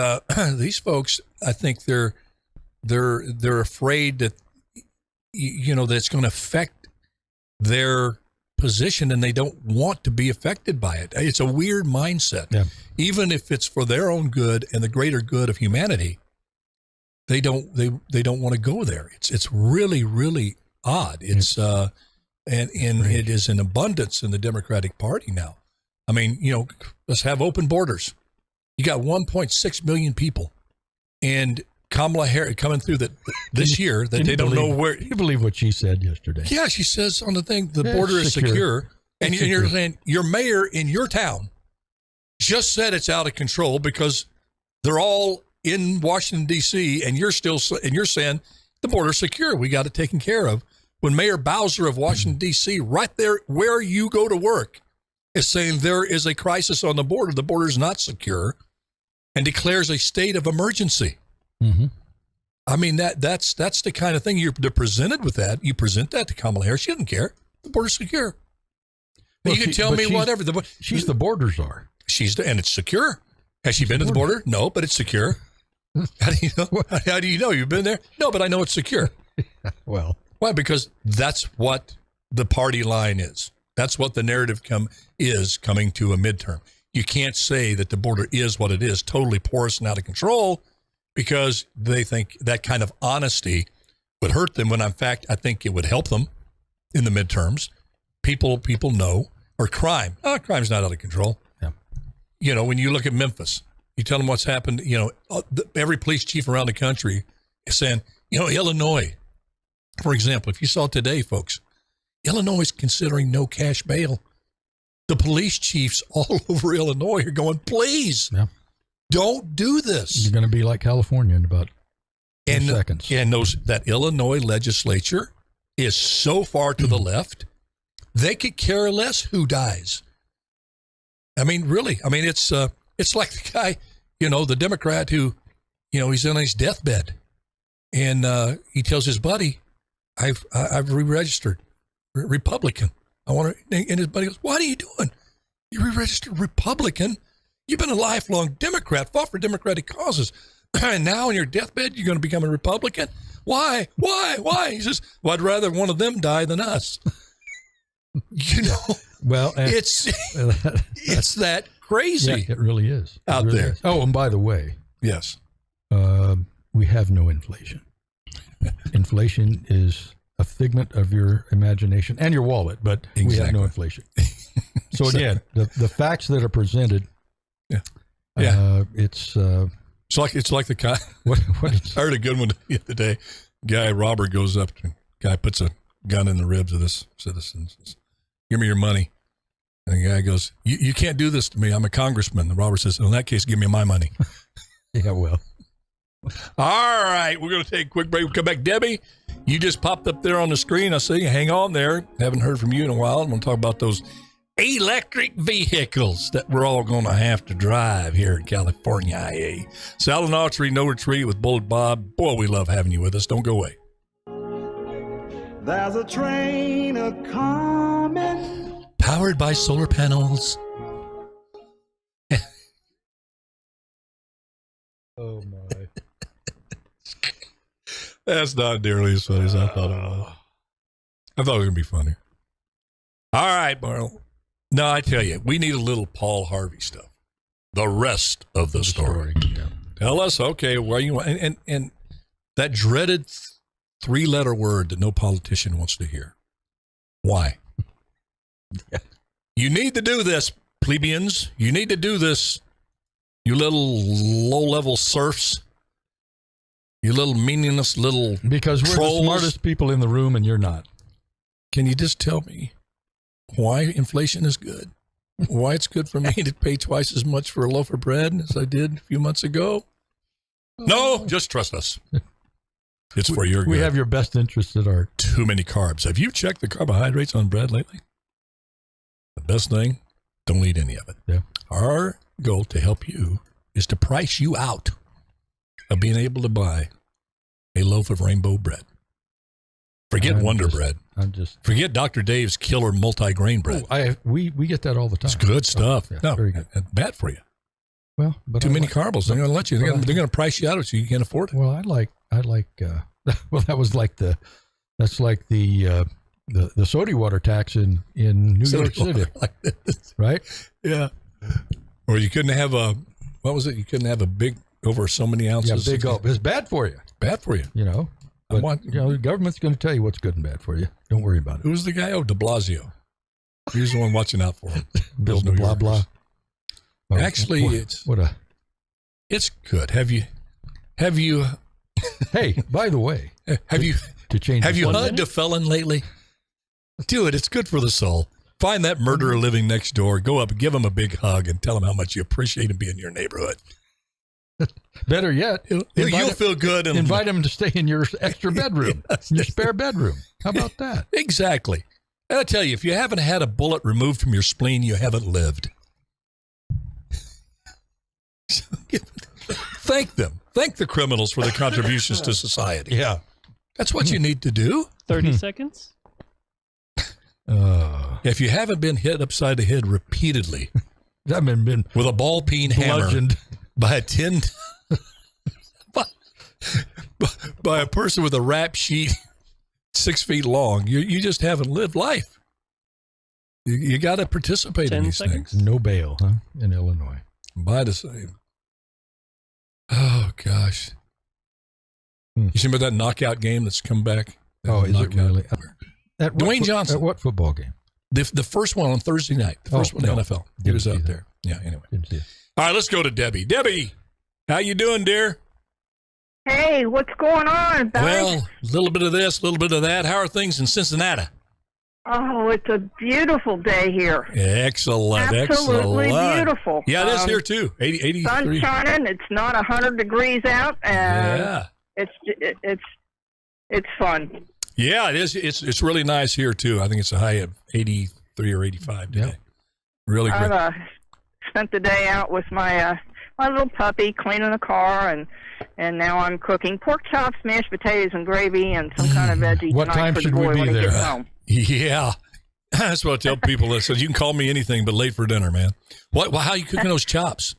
these folks, I think they're afraid that that it's going to affect their position, and they don't want to be affected by it. It's a weird mindset. Yeah. Even if it's for their own good and the greater good of humanity, they don't want to go there. It's really, really odd. It's and it is in abundance in the Democratic Party now. I mean, let's have open borders. You got 1.6 million people, and Kamala Harris coming through this year that they don't know where. Can you believe what she said yesterday? Yeah, she says on the thing, the border is secure. And you're saying your mayor in your town just said it's out of control because they're all in Washington, D.C., and you're saying the border's secure. We got it taken care of. When Mayor Bowser of Washington, D.C., right there where you go to work, is saying there is a crisis on the border's not secure, and declares a state of emergency. Mm-hmm. I mean, that's the kind of thing they're presented with that. You present that to Kamala Harris. She doesn't care. The border's secure. Well, you can tell me whatever. She's the border czar. And it's secure. Has she been to the border? No, but it's secure. How do you know? How do you know? You've been there? No, but I know it's secure. Well. Why? Because that's what the party line is. That's what the narrative is coming to a midterm. You can't say that the border is what it is, totally porous and out of control, because they think that kind of honesty would hurt them, when in fact I think it would help them in the midterms. People know. Or crime. Crime's not out of control. Yeah. When you look at Memphis, you tell them what's happened, every police chief around the country is saying, Illinois, for example, if you saw today, folks, Illinois is considering no cash bail. The police chiefs all over Illinois are going, please, don't do this. You're going to be like California in about 2 seconds. And that Illinois legislature is so far to the left, they could care less who dies. I mean, really. I mean, it's like the guy, the Democrat who, he's on his deathbed, and he tells his buddy, I've re-registered Republican. I want to, and his buddy goes, what are you doing? You re-registered Republican? You've been a lifelong Democrat, fought for Democratic causes. And now on your deathbed, you're going to become a Republican? Why? He says, well, I'd rather one of them die than us. Well, it's that crazy. Yeah, it really is. Out there. Is. Oh, and by the way. Yes. We have no inflation. Inflation is a figment of your imagination and your wallet, but we have no inflation. So again, the facts that are presented, it's like the guy. I heard a good one the other day. Guy robber goes up to guy, puts a gun in the ribs of this citizen. Says, give me your money. And the guy goes, you can't do this to me. I'm a congressman. The robber says, in that case, give me my money. Yeah, well. All right, we're going to take a quick break. We'll come back. Debbie, you just popped up there on the screen. I see you. Hang on there. Haven't heard from you in a while. I'm going to talk about those electric vehicles that we're all going to have to drive here in California. Sal and Autry, No Retreat with Bullet Bob. Boy, we love having you with us. Don't go away. There's a train a-coming. Powered by solar panels. Oh, my. That's not nearly as funny as I thought it was. I thought it was going to be funny. All right, Marl. No, I tell you, we need a little Paul Harvey stuff. The rest of the story. Yeah. Tell us, okay, where you want, and that dreaded 3-letter word that no politician wants to hear. Why? Yeah. You need to do this, plebeians, you need to do this. You little low-level serfs. You little meaningless little Because we're trolls. the smartest people in the room and you're not. Can you just tell me why inflation is good? Why it's good for me to pay twice as much for a loaf of bread as I did a few months ago? No, just trust us. It's for your good. We have your best interests at heart. Too many carbs. Have you checked the carbohydrates on bread lately? The best thing, don't eat any of it. Yeah. Our goal to help you is to price you out of being able to buy a loaf of rainbow bread. Forget Wonder Bread. Forget Dr. Dave's killer multi-grain bread. We get that all the time. It's good stuff. Yeah, no, very good. it's bad for you. Well, but Too many carbs. They're going to let you. They're going to price you out so you can't afford it. Well, I like. Well, that's like the soda water tax in New York City, right? Yeah. Or you couldn't have what was it? You couldn't have a big over so many ounces. Yeah, big gulp. It's bad for you. Bad for you. You know. But, the government's going to tell you what's good and bad for you. Don't worry about it. Who's the guy? Oh, de Blasio. He's the one watching out for him. Bill de blah blah. Oh, Actually, it's good. Have you? Hey, by the way, have you hugged a felon lately? Do it. It's good for the soul. Find that murderer living next door. Go up, give him a big hug, and tell him how much you appreciate him being in your neighborhood. Better yet, you'll feel good. And invite him to stay in your extra bedroom, in your spare bedroom. How about that? Exactly. And I tell you, if you haven't had a bullet removed from your spleen, you haven't lived. Thank them. Thank the criminals for their contributions to society. Yeah. That's what you need to do. 30 seconds? If you haven't been hit upside the head repeatedly been with a ball peen hammer by by a person with a rap sheet 6 feet long, you just haven't lived life. You got to participate in these things. No bail, huh? In Illinois. By the same. Oh, gosh. You see about that knockout game that's come back? Is it really? Dwayne Johnson. At what football game? The first one on Thursday night. The first one in the NFL. He was out there. Yeah, anyway. All right, let's go to Debbie. Debbie, how you doing, dear? Hey, what's going on, Bud? Well, a little bit of this, a little bit of that. How are things in Cincinnati? Oh, it's a beautiful day here. Excellent. Absolutely beautiful. Yeah, it is here too. 83. Sun shining. It's not 100 degrees out, and it's fun. Yeah, it is. It's really nice here too. I think it's a high of 83 or 85 today. Yeah. Really great. I've spent the day out with my my little puppy, cleaning the car, and now I'm cooking pork chops, mashed potatoes, and gravy, and some kind of veggie. What time for should the boy we be when he there? gets home. Yeah, that's what I tell people. That says you can call me anything, but late for dinner, man. What? How are you cooking those chops?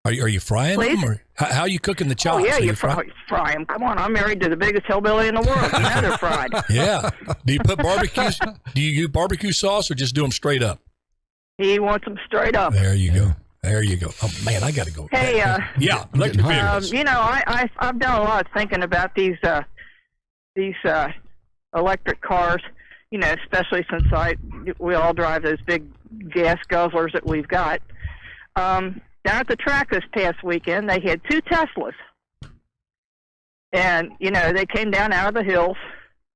Are you frying them, or how are you cooking the chops? Oh yeah, you fry them. Come on, I'm married to the biggest hillbilly in the world. You know they're fried. Yeah. Do you put barbecue? Do you use barbecue sauce or just do them straight up? He wants them straight up. There you go. There you go. Oh man, I got to go. Hey, yeah, electric vehicles. You know, I've done a lot thinking about these electric cars. You know, especially since we all drive those big gas guzzlers that we've got. Down at the track this past weekend, they had 2 Teslas. And, you know, they came down out of the hills,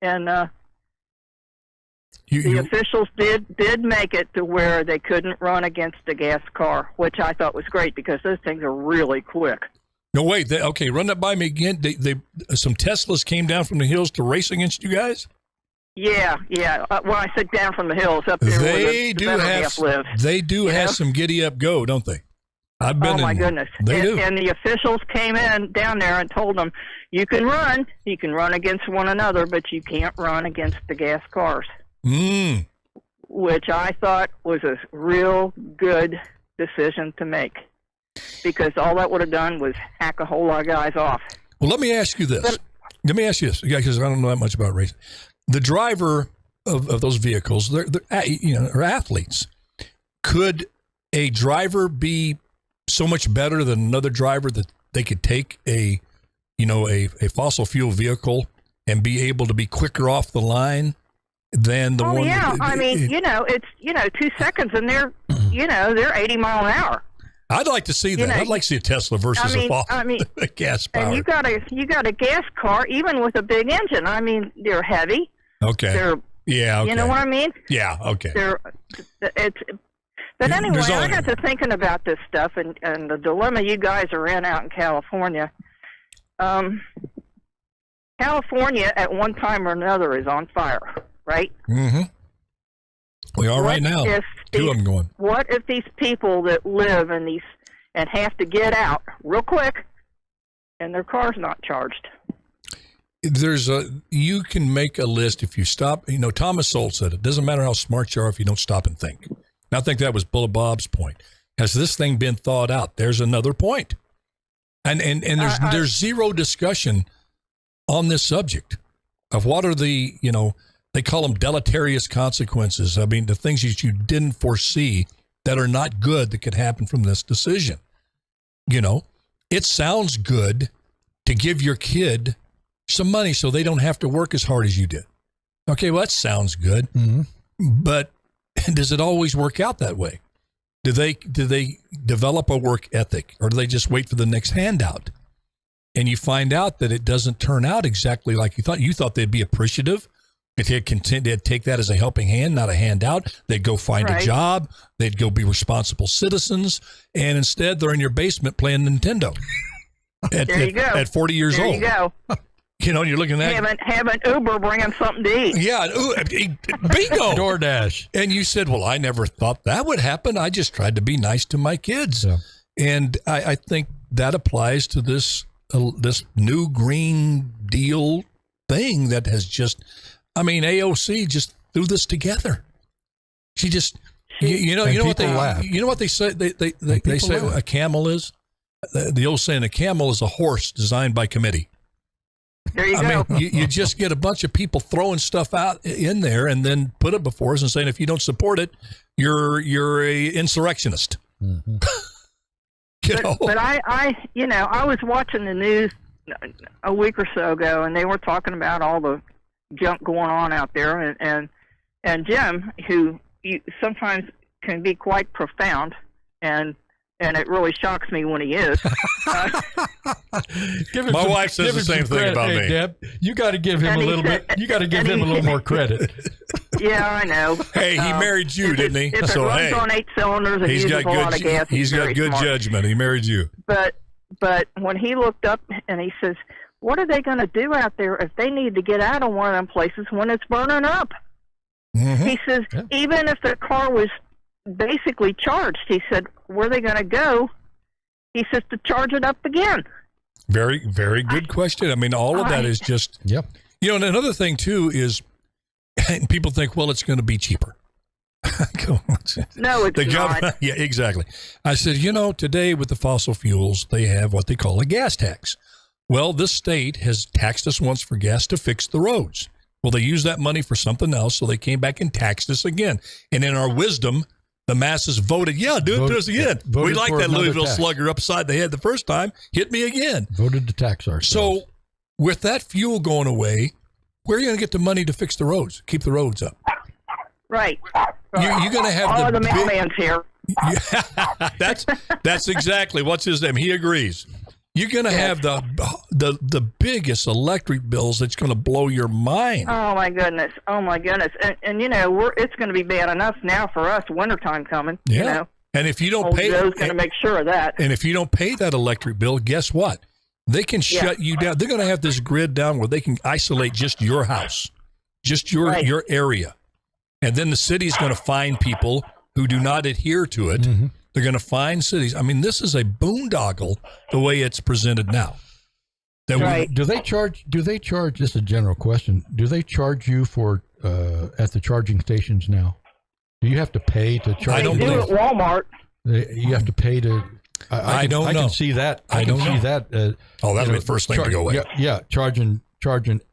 and the officials did make it to where they couldn't run against a gas car, which I thought was great because those things are really quick. No, wait. Okay, run that by me again. They some Teslas came down from the hills to race against you guys? Yeah. When I said down from the hills, up there where the better half lives. They do have some giddy up go, don't they? I've been. Oh my goodness! They do. And the officials came down there and told them, "You can run against one another, but you can't run against the gas cars." Which I thought was a real good decision to make, because all that would have done was hack a whole lot of guys off. Well, let me ask you this, because I don't know that much about racing. The driver of those vehicles, they're are athletes. Could a driver be so much better than another driver that they could take a fossil fuel vehicle and be able to be quicker off the line than the one? Yeah, I mean, it's 2 seconds and they're they're 80 mile an hour. I'd like to see that. I'd like to see a Tesla versus a gas power. And you got a gas car, even with a big engine. I mean, they're heavy. Okay. They're, okay. You know what I mean? Yeah. Okay. But anyway, I got to thinking about this stuff and the dilemma you guys are in out in California. California, at one time or another, is on fire, right? Mm-hmm. We are right now. Two of them going. What if these people that live in these and have to get out real quick, and their car's not charged? You can make a list if you stop. Thomas Sowell said it doesn't matter how smart you are if you don't stop and think. And I think that was Bullet Bob's point. Has this thing been thought out? There's another point, and there's zero discussion on this subject of what are the they call them deleterious consequences. I mean, the things that you didn't foresee that are not good that could happen from this decision. It sounds good to give your kid some money so they don't have to work as hard as you did. Okay, well, that sounds good. Mm-hmm. But does it always work out that way? Do they develop a work ethic, or do they just wait for the next handout? And you find out that it doesn't turn out exactly like you thought. You thought they'd be appreciative. They'd take that as a helping hand, not a handout. They'd go find a job. They'd go be responsible citizens. And instead, they're in your basement playing Nintendo. There you go. At 40 years old. There you go. And you're looking at have an Uber bring them something to eat. Yeah, bingo. DoorDash. And you said, well, I never thought that would happen. I just tried to be nice to my kids. Yeah. And I think that applies to this new Green Deal thing that has just, AOC just threw this together. She just, you know what they say? They say a camel is, the old saying, a camel is a horse designed by committee. There you go. You just get a bunch of people throwing stuff out in there and then put it before us and saying, if you don't support it, you're a insurrectionist. Mm-hmm. But I was watching the news a week or so ago, and they were talking about all the junk going on out there, and Jim, who sometimes can be quite profound, and it really shocks me when he is. My wife says the same thing about me. Deb, you got to give him a little bit. You got to give him a little more credit. Yeah, I know. Hey, he married you, didn't he? If it runs on 8 cylinders and uses a lot of gas, he's got good judgment. He married you. But when he looked up and he says, "What are they going to do out there if they need to get out of one of them places when it's burning up?" Mm-hmm. He says, even if the car was basically charged, he said, where are they going to go? He says, to charge it up again. Very, very good question. All of that is just, yep. And another thing too is, and people think, well, it's going to be cheaper. No, it's not. Yeah, exactly. I said, today with the fossil fuels, they have what they call a gas tax. Well, this state has taxed us once for gas to fix the roads. Well, they used that money for something else, so they came back and taxed us again. And in our wisdom, the masses voted, do it to us again. We like that Louisville slugger upside the head the first time. Hit me again. Voted to tax ourselves. So with that fuel going away, where are you going to get the money to fix the roads, keep the roads up? Right. You're going to have the mailman's here. That's exactly what's his name. He agrees. You're going to have the biggest electric bills that's going to blow your mind. Oh my goodness! And it's going to be bad enough now for us. Wintertime coming. Yeah. And if you don't pay, Joe's going to make sure of that. And if you don't pay that electric bill, guess what? They can shut you down. They're going to have this grid down where they can isolate just your house, just your area, and then the city's going to find people who do not adhere to it. Mm-hmm. They're going to find cities. This is a boondoggle the way it's presented now. Do they charge? This is a general question. Do they charge you for at the charging stations now? Do you have to pay to charge? I don't believe at Walmart. You have to pay to. I don't know. I can see that. I can see that. That'll be the first thing to go away. Yeah, charging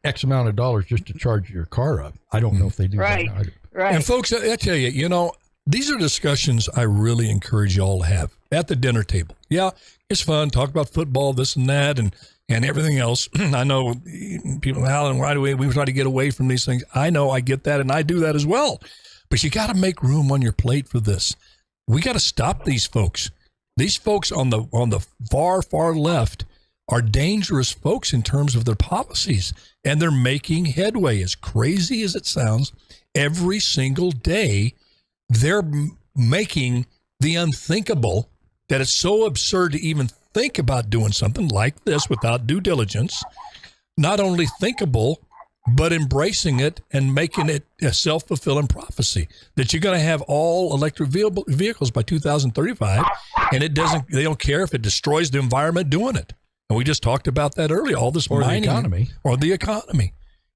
X amount of dollars just to charge your car up. I don't know if they do that now. Right. And folks, I tell you, these are discussions I really encourage you all to have at the dinner table. Yeah, it's fun. Talk about football, this and that, and everything else. I know people, Alan, why do we try to get away from these things? I know, I get that, and I do that as well. But you got to make room on your plate for this. We got to stop these folks. These folks on the far left are dangerous folks in terms of their policies, and they're making headway. As crazy as it sounds, every single day they're making the unthinkable, that it's so absurd to even think about doing something like this without due diligence. Not only thinkable, but embracing it and making it a self-fulfilling prophecy that you're going to have all electric vehicles by 2035, and they don't care if it destroys the environment doing it. And we just talked about that earlier. All this mining or the economy,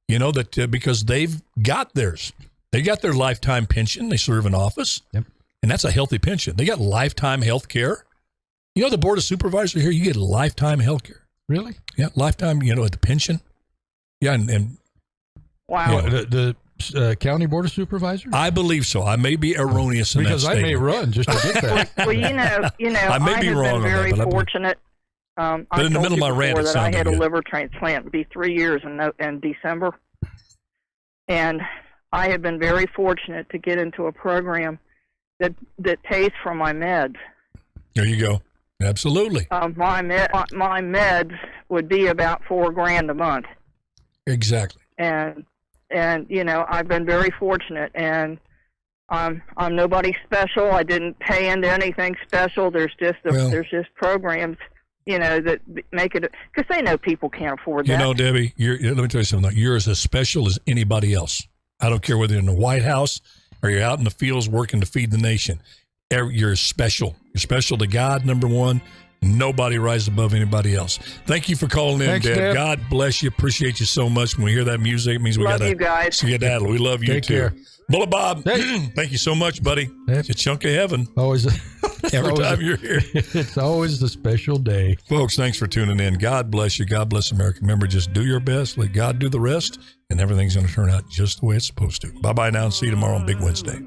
that because they've got theirs. They got their lifetime pension. They serve in office, and that's a healthy pension. They got lifetime health care. The board of supervisors here, you get lifetime health care. Really? Yeah, lifetime, at the pension. Yeah, and wow. The county board of supervisors? I believe so. I may be erroneous in that because I may run just to get that. Well, I may be wrong been very on that, fortunate. But in the middle of my rant, it that I sounded had a good. liver transplant. It'd be 3 years in December, and I have been very fortunate to get into a program that pays for my meds. There you go. Absolutely. My meds would be about $4,000 a month. Exactly. And I've been very fortunate, and I'm nobody special. I didn't pay into anything special. There's just programs, that make it, because they know people can't afford that. Debbie, let me tell you something. You're as special as anybody else. I don't care whether you're in the White House or you're out in the fields working to feed the nation. You're special. You're special to God, number one. Nobody rises above anybody else. Thank you for calling in, Thanks, Deb. Deb. God bless you. Appreciate you so much. When we hear that music, it means we got Love you guys. to skedaddle. We love you Take too. care. Bullet Bob, thank you so much, buddy. It's a chunk of heaven. Always. Every time you're here. It's always a special day. Folks, thanks for tuning in. God bless you. God bless America. Remember, just do your best. Let God do the rest, and everything's going to turn out just the way it's supposed to. Bye-bye now, and see you tomorrow on Big Wednesday.